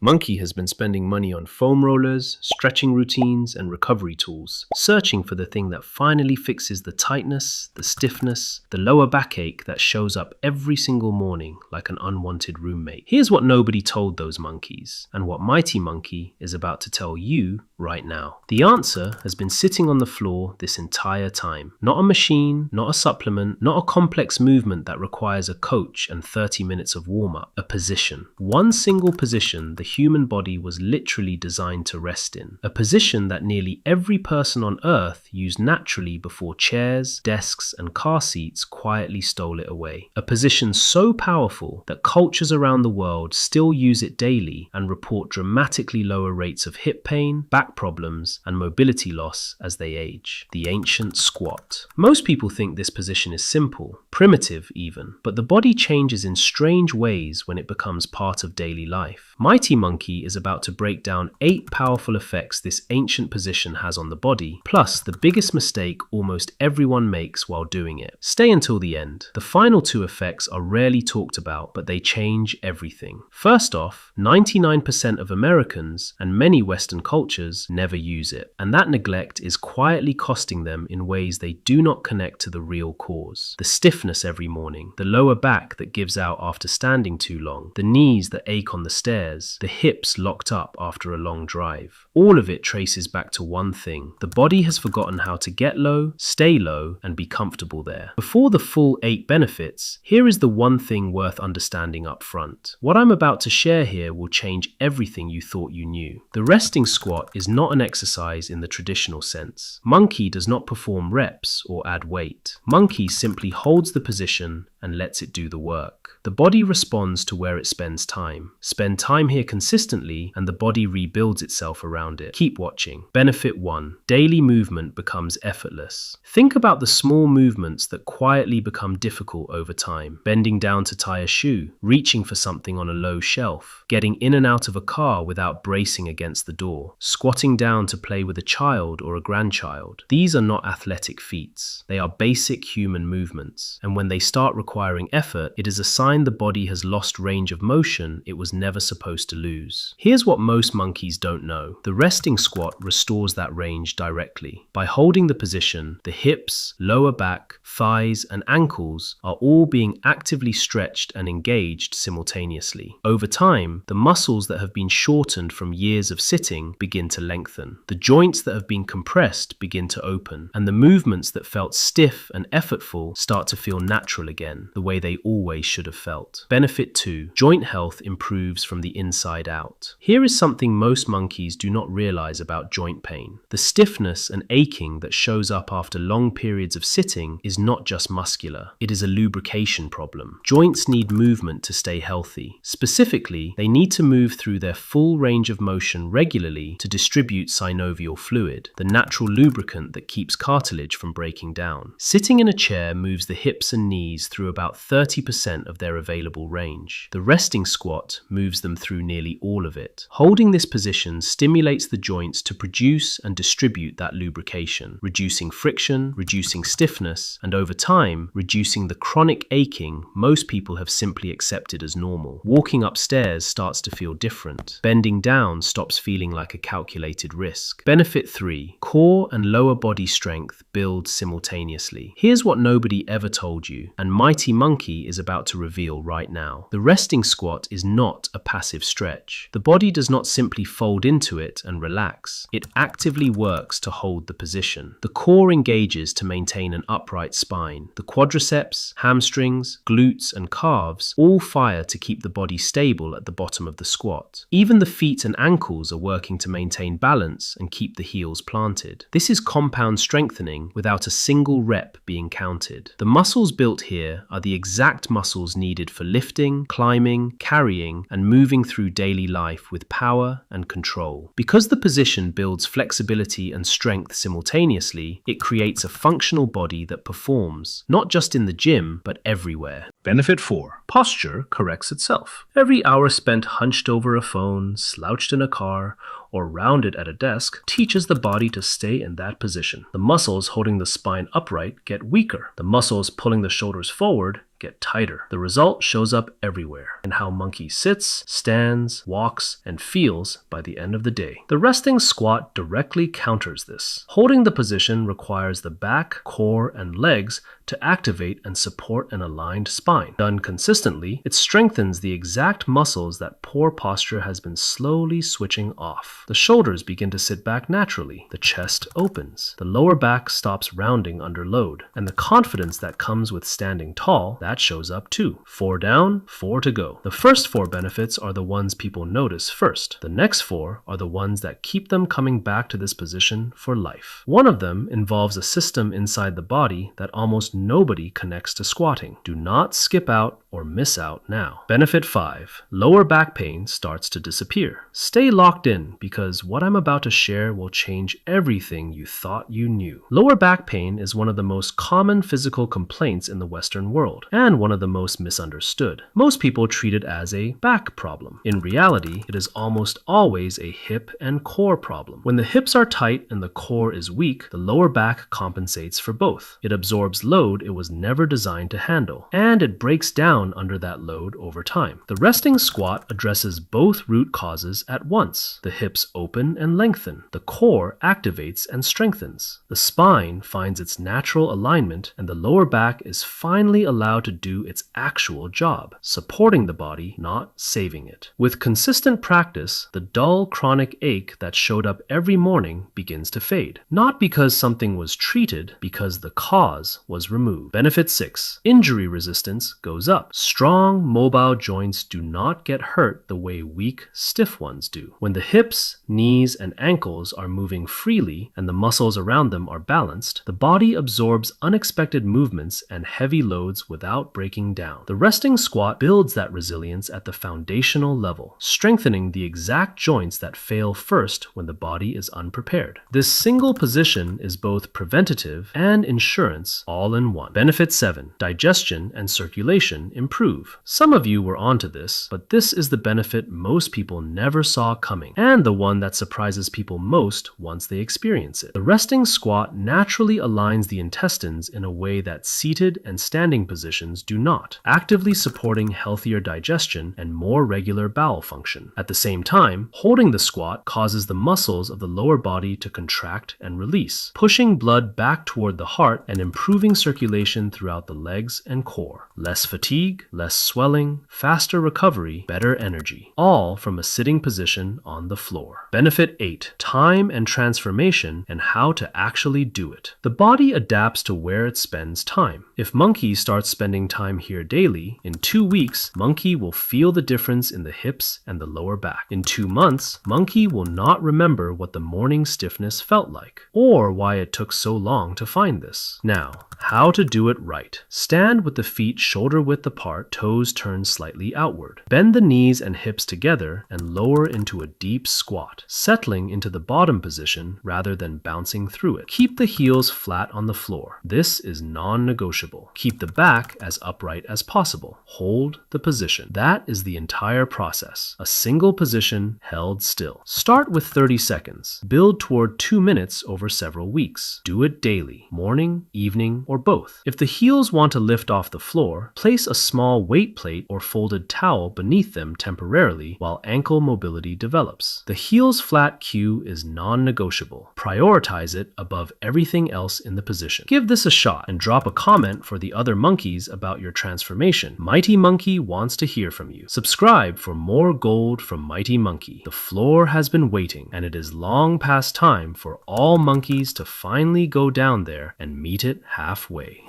Monkey has been spending money on foam rollers, stretching routines, and recovery tools, searching for the thing that finally fixes the tightness, the stiffness, the lower backache that shows up every single morning like an unwanted roommate. Here's what nobody told those monkeys, and what Mighty Monkey is about to tell you right now. The answer has been sitting on the floor this entire time. Not a machine, not a supplement, not a complex movement that requires a coach and 30 minutes of warm-up. A position. One single position the human body was literally designed to rest in. A position that nearly every person on Earth used naturally before chairs, desks, and car seats quietly stole it away. A position so powerful that cultures around the world still use it daily and report dramatically lower rates of hip pain, back problems, and mobility loss as they age. The ancient squat. Most people think this position is simple, primitive even, but the body changes in strange ways when it becomes part of daily life. Mighty Monkey is about to break down 8 powerful effects this ancient position has on the body, plus the biggest mistake almost everyone makes while doing it. Stay until the end. The final 2 effects are rarely talked about, but they change everything. First off, 99% of Americans and many Western cultures never use it, and that neglect is quietly costing them in ways they do not connect to the real cause. The stiffness every morning, the lower back that gives out after standing too long, the knees that ache on the stairs, the hips locked up after a long drive. All of it traces back to one thing. The body has forgotten how to get low, stay low, and be comfortable there. Before the full 8 benefits, here is the one thing worth understanding up front. What I'm about to share here will change everything you thought you knew. The resting squat is not an exercise in the traditional sense. Monkey does not perform reps or add weight. Monkey simply holds the position and lets it do the work. The body responds to where it spends time. Spend time here consistently and the body rebuilds itself around it. Keep watching. Benefit 1. Daily movement becomes effortless. Think about the small movements that quietly become difficult over time. Bending down to tie a shoe, reaching for something on a low shelf, getting in and out of a car without bracing against the door, squatting down to play with a child or a grandchild. These are not athletic feats. They are basic human movements, and when they start requiring effort, it is a sign the body has lost range of motion it was never supposed to lose. Here's what most monkeys don't know. The resting squat restores that range directly. By holding the position, the hips, lower back, thighs, and ankles are all being actively stretched and engaged simultaneously. Over time, the muscles that have been shortened from years of sitting begin to lengthen. The joints that have been compressed begin to open, and the movements that felt stiff and effortful start to feel natural again, the way they always should have felt. Benefit 2. Joint health improves from the inside out. Here is something most monkeys do not realize about joint pain. The stiffness and aching that shows up after long periods of sitting is not just muscular. It is a lubrication problem. Joints need movement to stay healthy. Specifically, they need to move through their full range of motion regularly to distribute synovial fluid, the natural lubricant that keeps cartilage from breaking down. Sitting in a chair moves the hips and knees through about 30% of their available range. The resting squat moves them through nearly all of it. Holding this position stimulates the joints to produce and distribute that lubrication, reducing friction, reducing stiffness, and over time, reducing the chronic aching most people have simply accepted as normal. Walking upstairs starts to feel different. Bending down stops feeling like a calculated risk. Benefit 3. Core and lower body strength build simultaneously. Here's what nobody ever told you, and Mighty Monkey is about to reveal right now. The resting squat is not a passive stretch. The body does not simply fold into it and relax. It actively works to hold the position. The core engages to maintain an upright spine. The quadriceps, hamstrings, glutes, and calves all fire to keep the body stable at the bottom of the squat. Even the feet and ankles are working to maintain balance and keep the heels planted. This is compound strengthening without a single rep being counted. The muscles built here are the exact muscles needed for lifting, climbing, carrying, and moving through daily life with power and control. Because the position builds flexibility and strength simultaneously, it creates a functional body that performs, not just in the gym, but everywhere. Benefit 4. Posture corrects itself. Every hour spent hunched over a phone, slouched in a car, or rounded at a desk teaches the body to stay in that position. The muscles holding the spine upright get weaker. The muscles pulling the shoulders forward get tighter. The result shows up everywhere in how monkey sits, stands, walks, and feels by the end of the day. The resting squat directly counters this. Holding the position requires the back, core, and legs to activate and support an aligned spine. Done consistently, it strengthens the exact muscles that poor posture has been slowly switching off. The shoulders begin to sit back naturally. The chest opens. The lower back stops rounding under load. And the confidence that comes with standing tall, that shows up too. 4 down, 4 to go. The first 4 benefits are the ones people notice first. The next 4 are the ones that keep them coming back to this position for life. One of them involves a system inside the body that almost nobody connects to squatting. Do not skip out or miss out now. Benefit 5. Lower back pain starts to disappear. Stay locked in because what I'm about to share will change everything you thought you knew. Lower back pain is one of the most common physical complaints in the Western world and one of the most misunderstood. Most people treat it as a back problem. In reality, it is almost always a hip and core problem. When the hips are tight and the core is weak, the lower back compensates for both. It absorbs load it was never designed to handle, and it breaks down under that load over time. The resting squat addresses both root causes at once. The hips open and lengthen. The core activates and strengthens. The spine finds its natural alignment, and the lower back is finally allowed to do its actual job, supporting the body, not saving it. With consistent practice, the dull, chronic ache that showed up every morning begins to fade. Not because something was treated, because the cause was removed. Benefit 6. Injury resistance goes up. Strong, mobile joints do not get hurt the way weak, stiff ones do. When the hips, knees, and ankles are moving freely and the muscles around them are balanced, the body absorbs unexpected movements and heavy loads without breaking down. The resting squat builds that resilience at the foundational level, strengthening the exact joints that fail first when the body is unprepared. This single position is both preventative and insurance all in one. Benefit 7. Digestion and circulation improve. Some of you were onto this, but this is the benefit most people never saw coming, and the one that surprises people most once they experience it. The resting squat naturally aligns the intestines in a way that seated and standing positions do not, actively supporting healthier digestion and more regular bowel function. At the same time, holding the squat causes the muscles of the lower body to contract and release, pushing blood back toward the heart and improving circulation throughout the legs and core. Less fatigue, less swelling, faster recovery, better energy, all from a sitting position on the floor. Benefit 8. Time and transformation and how to actually do it. The body adapts to where it spends time. If monkey starts spending time here daily, in 2 weeks, monkey will feel the difference in the hips and the lower back. In 2 months, monkey will not remember what the morning stiffness felt like, or why it took so long to find this. Now, how to do it right. Stand with the feet shoulder width apart, toes turned slightly outward. Bend the knees and hips together and lower into a deep squat, settling into the bottom position rather than bouncing through it. Keep the heels flat on the floor. This is non-negotiable. Keep the back as upright as possible. Hold the position. That is the entire process. A single position held still. Start with 30 seconds. Build toward 2 minutes over several weeks. Do it daily, morning, evening, or both. If the heels want to lift off the floor, place a small weight plate or folded towel beneath them temporarily while ankle mobility develops. The heels flat cue is non-negotiable. Prioritize it above everything else in the position. Give this a shot and drop a comment for the other monkeys about your transformation. Mighty Monkey wants to hear from you. Subscribe for more gold from Mighty Monkey. The floor has been waiting, and it is long past time for all monkeys to finally go down there and meet it halfway.